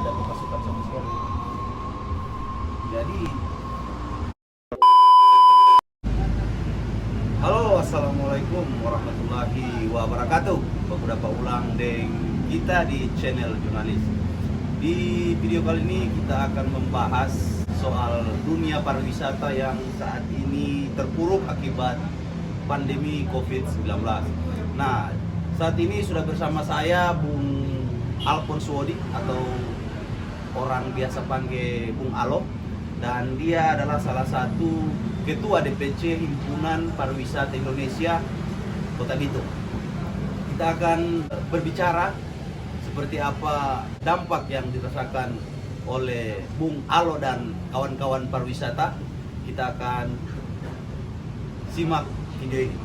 ada pemasukan sama sekali. Jadi halo, assalamualaikum warahmatullahi wabarakatuh. Beberapa ulang dengan kita di channel jurnalis. Di video kali ini kita akan membahas soal dunia pariwisata yang saat ini terpuruk akibat pandemi COVID-19. Nah, saat ini sudah bersama saya Bung Alphonse Wodi atau orang biasa panggil Bung Alo, dan dia adalah salah satu Ketua DPC Himpunan Pariwisata Indonesia Kota Bitung. Kita akan berbicara seperti apa dampak yang dirasakan oleh Bung Alo dan kawan-kawan pariwisata. Kita akan simak video ini.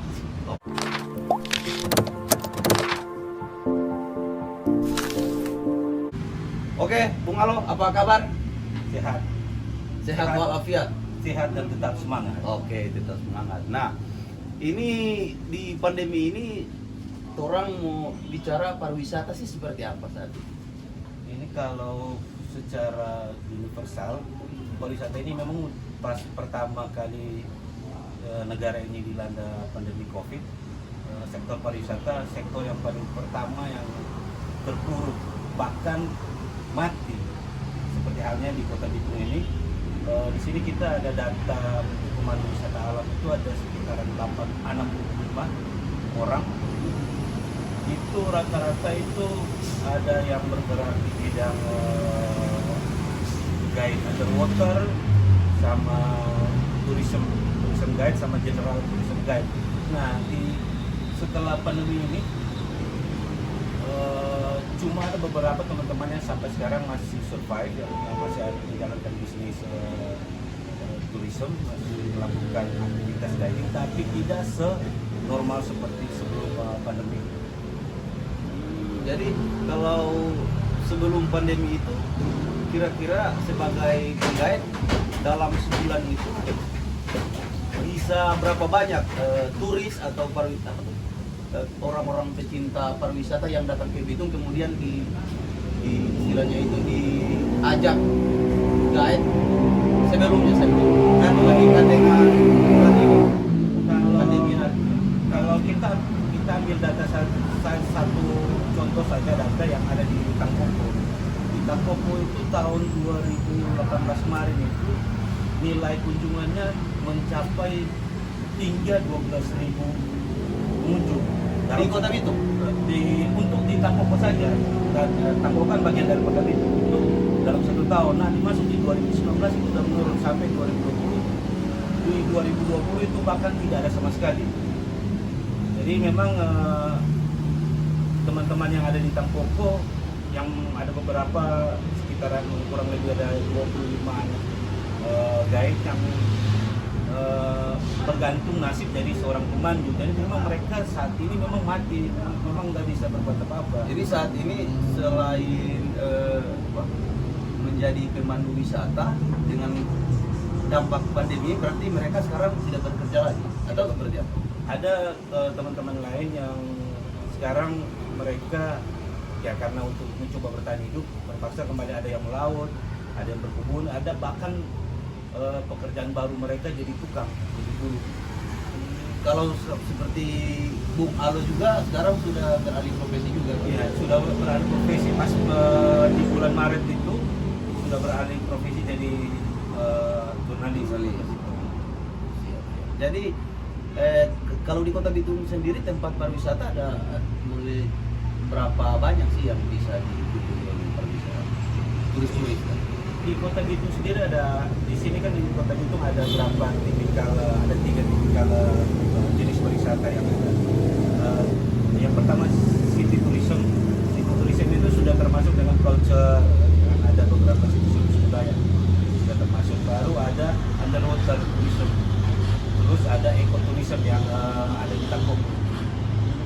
Oke, Bung Alo, apa kabar? Sehat. Sehat walafiat. Sehat dan tetap semangat. Oke, tetap semangat. Nah, ini di pandemi ini orang mau bicara pariwisata sih seperti apa saat ini? Ini kalau secara universal, pariwisata ini memang pas pertama kali negara ini dilanda pandemi COVID, sektor pariwisata sektor yang paling pertama yang terpuruk, bahkan mati. Seperti halnya di Kota Bitung ini. Di sini kita ada data pemandu wisata alam itu ada sekitaran 65 orang. Itu rata-rata itu ada yang bergerak di bidang guide underwater sama tourism guide sama general tourism guide. Nah, setelah pandemi ini cuma ada beberapa teman-teman yang sampai sekarang masih survive, yang masih ada menjalankan bisnis tourism, masih melakukan aktivitas diving, tapi tidak senormal seperti sebelum pandemi. Jadi kalau sebelum pandemi itu kira-kira sebagai guide dalam sebulan itu bisa berapa banyak turis atau orang-orang pecinta pariwisata yang datang ke Bitung kemudian di istilahnya itu diajak guide sebelum kan dibandingkan dengan pandemi. Kalau kita ambil data satu contoh saja, data yang ada di Tangkoko. Di Tangkoko itu tahun 2018 kemarin itu nilai kunjungannya mencapai hingga 12.000 pengunjung. Di Kota Bitung? Untuk di Tangkoko saja, dan Tangkoko kan bagian dari Kota Bitung itu dalam 1 tahun. Nah, dimasuk di 2019 itu sudah menurun sampai 2020. Di 2020 itu bahkan tidak ada sama sekali. Jadi memang teman-teman yang ada di Tangkoko, yang ada beberapa sekitaran kurang lebih ada 25 guide yang bergantung nasib dari seorang pemandu. Jadi memang mereka saat ini memang mati, memang nggak bisa berbuat apa-apa. Jadi saat ini selain menjadi pemandu wisata dengan dampak pandemi, berarti mereka sekarang tidak bekerja lagi atau seperti apa? Ada teman-teman lain yang sekarang mereka ya karena untuk mencoba bertahan hidup terpaksa kembali, ada yang melaut, ada yang berkebun, ada bahkan pekerjaan baru mereka jadi tukang, jadi buruh. Kalau seperti Bung Alo juga sekarang sudah beralih profesi juga. Iya, sudah beralih profesi. Pas di bulan Maret itu sudah beralih profesi jadi jurnalis. Jadi kalau di Kota Bitung sendiri tempat pariwisata ada mulai berapa banyak sih yang bisa dikunjungi oleh pariwisata turis-turis kan? Di Kota Bitung sendiri di sini kan di Kota Bitung ada berapa tipikal, ada 3 tipikal jenis pariwisata yang ada. Yang pertama city tourism. City tourism itu sudah termasuk dengan culture, ada beberapa situs budaya sudah termasuk. Baru ada underwater tourism, terus ada ekoturism yang ada di Tangkoko.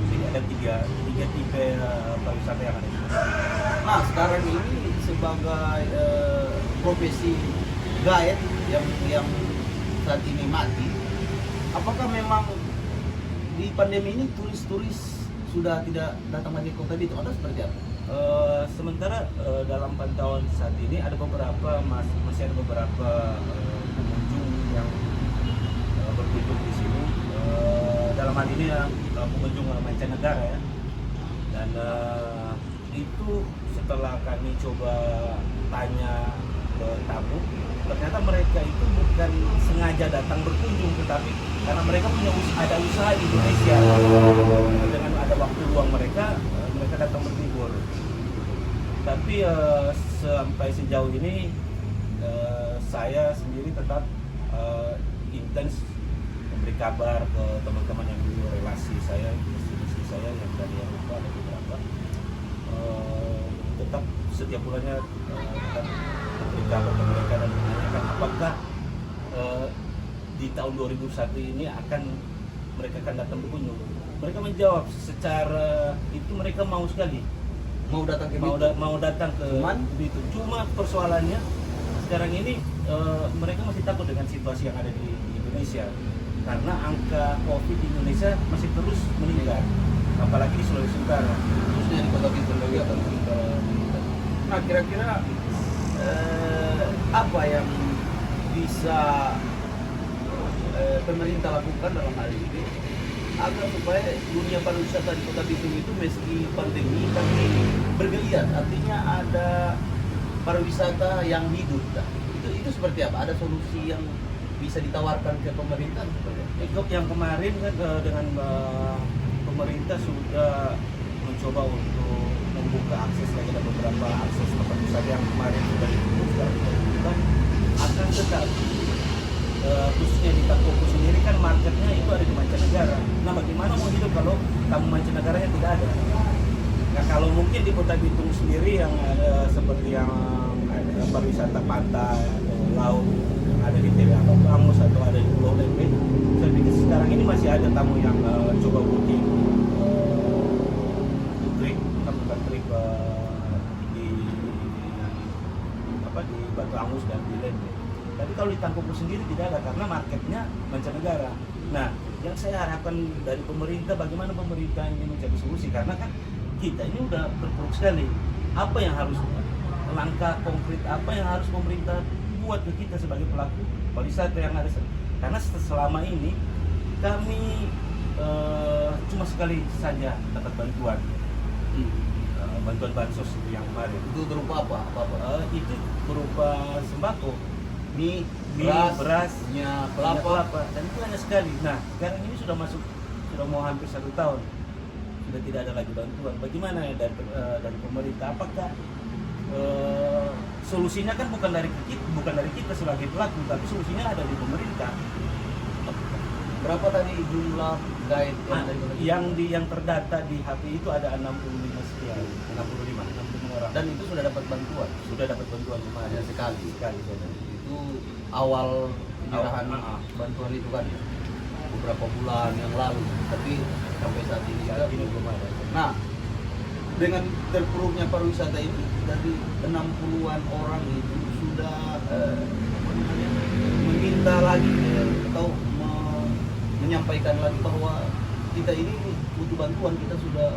Jadi ada tiga tipe pariwisata yang ada di sini. Nah, sekarang ini sebagai profesi guide yang saat ini mati, apakah memang di pandemi ini turis-turis sudah tidak datang lagi ke Kota Bitung atau seperti apa? Sementara dalam pantauan saat ini ada masih ada beberapa pengunjung yang berkunjung di sini. Dalam hal ini pengunjung mancanegara ya. Dan itu setelah kami coba tanya ke tamu, ternyata mereka itu bukan sengaja datang berkunjung, tetapi karena mereka ada usaha di Indonesia, dengan ada waktu luang mereka datang berlibur. Tapi sampai sejauh ini saya sendiri tetap intens memberi kabar ke teman-teman yang dulu relasi saya, istri saya yang dari Eropa ada beberapa, tetap setiap bulannya tetap memberi kabar ke mereka dan menanyakan apakah di tahun 2001 ini mereka akan datang berkunjung. Mereka menjawab secara itu mereka mau sekali Mau datang ke mau datang ke Bitu. Cuma persoalannya sekarang ini mereka masih takut dengan situasi yang ada di Indonesia, karena angka COVID di Indonesia masih terus meningkat, apalagi di Sulawesi Utara, khususnya di Kota Bitung lagi apa? Nah, kira-kira apa yang bisa pemerintah lakukan dalam hal ini agar supaya dunia pariwisata di Kota Bitung itu meski pandemi tapi bergeliat, artinya ada pariwisata yang hidup. Nah, itu seperti apa? Ada solusi yang bisa ditawarkan ke pemerintah? Yang kemarin kan dengan pemerintah sudah mencoba untuk membuka akses lagi, ada beberapa akses tempat wisata yang kemarin sudah ditutup, sekarang sudah dibuka. Akan tetap khususnya di Takoko sendiri kan marketnya itu ada di mancanegara. Nah, bagaimana mau hidup kalau tamu mancanegaranya tidak ada? Nah, kalau mungkin di Kota Bitung sendiri yang ada seperti yang ada pariwisata pantai atau laut yang ada di TV atau Angus atau ada di Pulau Lembeh, saya pikir sekarang ini masih ada tamu yang coba booking trip, lakukan trip di Batu Angus dan di Lembeh. Tapi kalau di Tangkuku sendiri tidak ada karena marketnya mancanegara. Nah, yang saya harapkan dari pemerintah, bagaimana pemerintah ini mencari solusi, karena kan kita ini udah terpuruk sekali. Apa yang harus langkah konkret, apa yang harus pemerintah buat ke kita sebagai pelaku pariwisata yang ada? Karena selama ini kami cuma sekali saja dapat bantuan. Bantuan bansos itu yang kemarin. Itu berupa apa? Itu berupa sembako, mie, beras, minyak kelapa, dan itu hanya sekali. Nah, sekarang ini sudah mau hampir 1 tahun, sudah tidak ada lagi bantuan. Bagaimana ya dari pemerintah? Apakah solusinya kan bukan dari kita sebagai pelaku, tapi solusinya ada di pemerintah. Berapa tadi jumlah guide yang terdata di HP itu ada 65 sekian, 65 orang. Dan itu sudah dapat bantuan? Sudah dapat bantuan kemarin sekali. Itu awal penyerahan bantuan itu kan beberapa bulan yang lalu, tapi sampai saat ini belum ada. Nah, dengan terpuruknya pariwisata ini dari 60-an orang itu sudah meminta lagi atau menyampaikan lagi bahwa kita ini butuh bantuan, kita sudah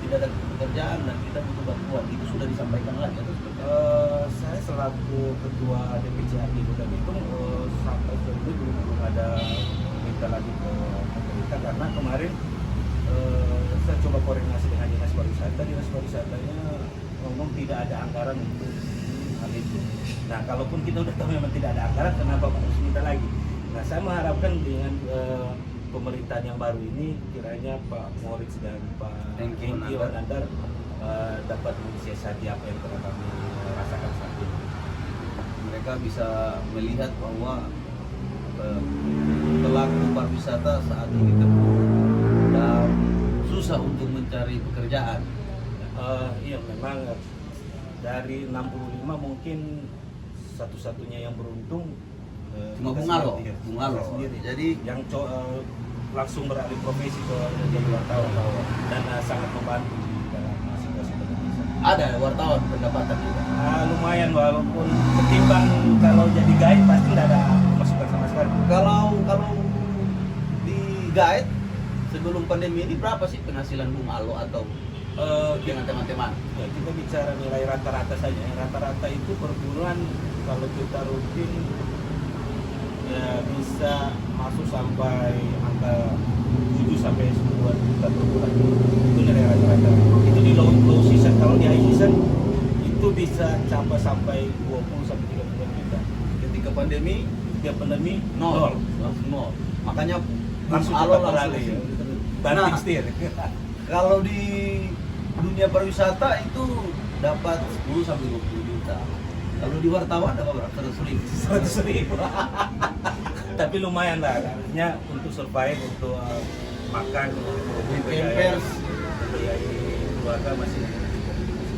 tidak ada pekerjaan dan kita butuh bantuan. Itu sudah disampaikan lagi atau seperti apa? Saya selaku ketua DPCAD Kota Bitung sampai ke ini belum ada minta lagi ke pemerintah, karena kemarin saya coba koordinasi dengan dinas pariwisatanya ngomong tidak ada anggaran untuk hal itu. Nah, kalaupun kita udah tahu memang tidak ada anggaran, kenapa harus minta lagi? Nah, saya mengharapkan dengan pemerintahan yang baru ini kiranya Pak Moritz dan Pak Hengki Wanandar dapat mensiasati apa yang telah kami rasakan saat ini. Mereka bisa melihat bahwa pelaku pariwisata saat ini terpuruk dan susah untuk mencari pekerjaan. Iya, memang dari 65 mungkin satu-satunya yang beruntung cuma Bungalo sendiri. Jadi yang langsung beralih profesi ke jadi wartawan dan sangat membantu dalam situasi Indonesia. ada wartawan pendapatan juga. Lumayan, walaupun ketimbang kalau jadi guide pasti tidak ada masukan sama sekali. Kalau di guide sebelum pandemi ini berapa sih penghasilan Bung Alo atau dengan teman-teman? Ya, kita bicara nilai rata-rata saja. Rata-rata itu per bulan kalau kita rutin ya bisa masuk sampai angka 7 sampai 10 juta per bulan. Itu nilai rata-rata. Itu di low season. Kalau di high season itu bisa sampai 20 sampai 30 juta. Ketika pandemi nol. langsung nol. Makanya Langsung Alo cepat beralih ya. Banting setir. Kalau di dunia pariwisata itu dapat 10 sampai 20 juta. Kalau di wartawan dapat berapa? 100.000. Tapi lumayan lah, artinya untuk survive, untuk makan, untuk Pampers. biaya keluarga masih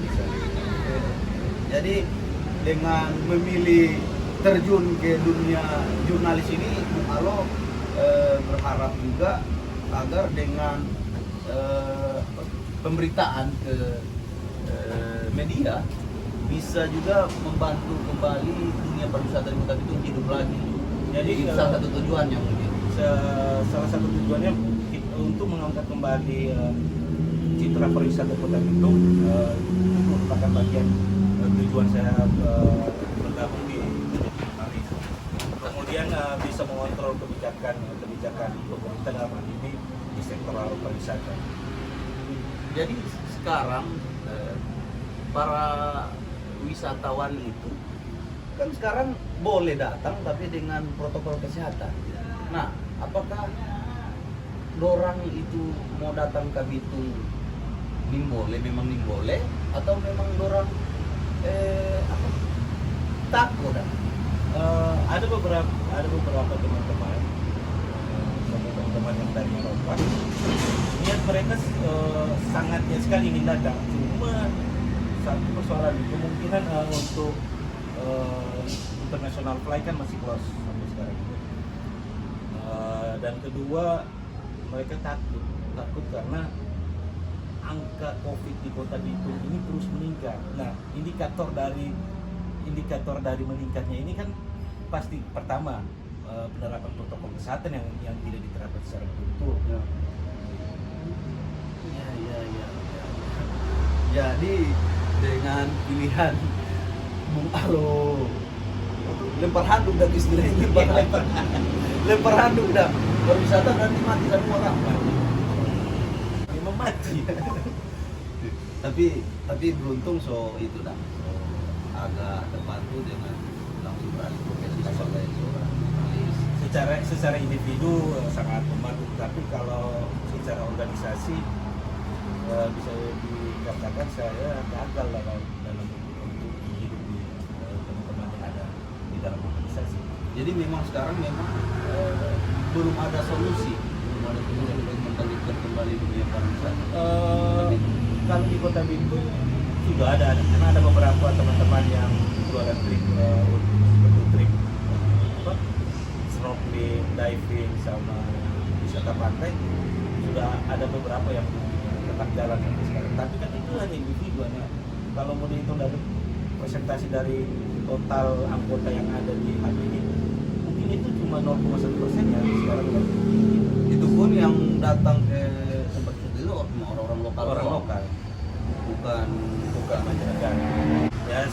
bisa. Jadi dengan memilih terjun ke dunia jurnalis ini, Bung Alo berharap juga agar dengan pemberitaan ke media bisa juga membantu kembali dunia pariwisata di Kota Bitung hidup lagi. Jadi itu salah satu tujuannya mungkin. Salah satu tujuannya untuk mengangkat kembali citra pariwisata Kota Bitung. Itu merupakan bagian tujuan saya bergabung di jurnalis. Kemudian bisa mengontrol kebijakan pemerintah dalam hal ini di sektor pariwisata. Jadi sekarang para wisatawan itu kan sekarang boleh datang tapi dengan protokol kesehatan. Nah, apakah dorang itu mau datang ke Bitung memang nim boleh atau memang dorang takut? Ada beberapa teman-teman yang dari Eropa, niat mereka sangatnya sekali ingin datang, cuma satu persoalan kemungkinan untuk international flight kan masih close sampai sekarang. Dan kedua, mereka takut karena angka COVID di Kota Bitung ini terus meningkat. Nah, indikator dari meningkatnya ini kan pasti pertama penerapan protokol kesehatan yang tidak diterapkan secara betul. Ya. Jadi dengan pilihan Bung Alo lempar handuk dan istilahnya lempar handuk dan pariwisata berarti mati semua orang. Memang mati. tapi beruntung itu dah agak terbantu dengan langsung beralih profesi sebagai seorang jurnalis. Secara individu sangat membantu, tapi kalau secara organisasi bisa dikatakan saya gagal dalam untuk hidup di teman-teman yang ada di dalam organisasi. Jadi memang sekarang belum ada solusi untuk membangkitkan kembali dunia pariwisata. Kalau di Kota Bitung sudah ada, karena ada beberapa teman-teman yang jualan trip untuk trip snorkeling, diving, sama wisata pantai, sudah ada beberapa yang tetap jalan sampai sekarang. Tapi kan itu hanya individu, kalau mau dihitung dari presentasi dari total anggota yang ada di HBI, mungkin itu cuma 0,1% yang sekarang sudah Itu pun yang datang ke tempat itu orang-orang lokal. orang lokal, bukan mancanegara. Ya,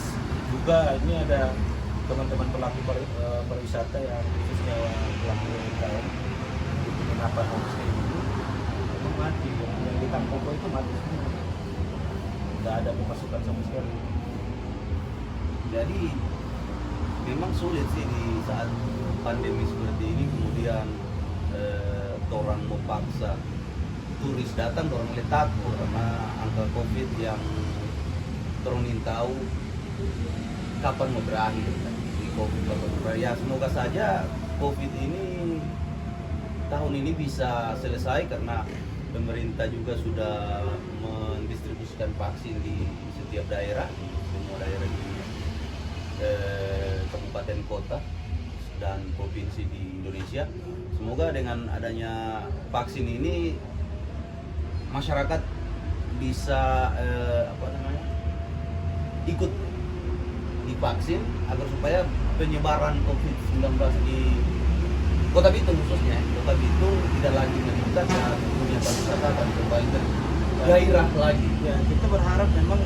juga ini ada teman-teman pelaku pariwisata yang khususnya pelaku UMKM di penginapan homestay itu mati, yang di Tampopo itu mati semua, nggak ada pemasukan sama sekali. Jadi memang sulit sih di saat pandemi seperti ini, kemudian orang memaksa turis datang, orang takut karena angka COVID yang orang ingin tahu kapan mau berakhir di COVID. Ya semoga saja COVID ini tahun ini bisa selesai karena pemerintah juga sudah mendistribusikan vaksin di setiap daerah, semua daerah di kabupaten kota dan provinsi di Indonesia. Semoga dengan adanya vaksin ini masyarakat bisa ikut divaksin agar supaya penyebaran COVID-19 di Kota Bitung khususnya, Kota Bitung tidak lagi meningkat dan dunia pariwisata akan kembali gairah lagi. Ya, kita berharap memang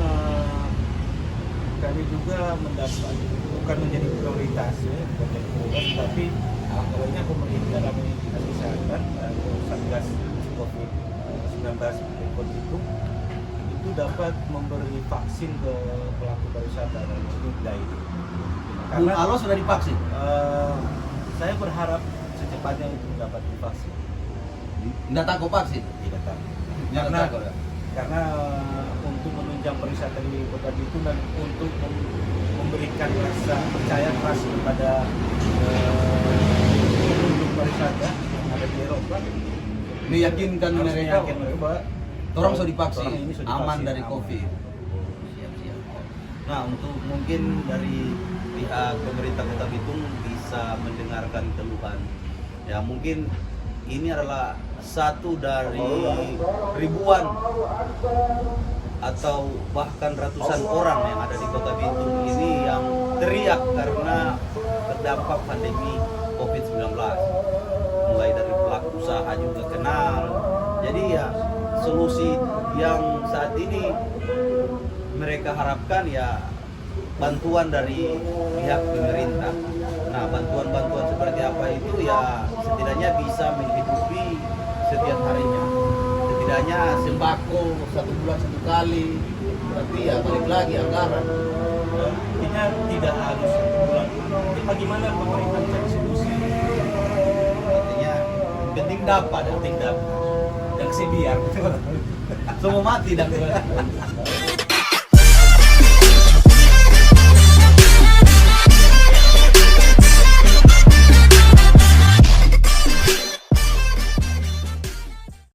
kami juga mendapat bukan menjadi prioritas ya, bukan menjadi prioritas, tapi awalnya pemerintah dalam dinas kesehatan atau satgas COVID-19 berikut itu dapat memberi vaksin ke pelaku pariwisata dan wilayah itu. Bung Alo sudah divaksin? Saya berharap secepatnya untuk dapat divaksin. Nggak takut vaksin? Tidak tahu. Nggak Karena takut, ya? karena untuk menunjang pariwisata di kota Bitung dan untuk memberikan rasa percaya keras kepada penduduk pariwisata yang ada di Eropa, Meyakinkan harus mereka meyakinkan mereka bahwa orang sudah divaksin, orang ini sudah aman divaksin, dari aman. COVID. Siap-siap. Nah, untuk mungkin dari pihak pemerintah Kota Bitung bisa mendengarkan keluhan. Ya, mungkin ini adalah satu dari ribuan atau bahkan ratusan orang yang ada di Kota Bitung ini yang teriak karena terdampak pandemi COVID-19. Mulai dari pelaku usaha juga kenal. Jadi ya solusi yang saat ini mereka harapkan ya bantuan dari pihak pemerintah. Nah, bantuan-bantuan seperti apa itu ya setidaknya bisa menghidupi setiap harinya. Setidaknya sembako 1 bulan 1 kali. Berarti ya balik lagi anggaran. Artinya tidak harus 1 bulan. Tapi bagaimana pemerintah mencari solusi? Artinya penting dapat. Penting dapat. Dan kesebiar. Semua mati dan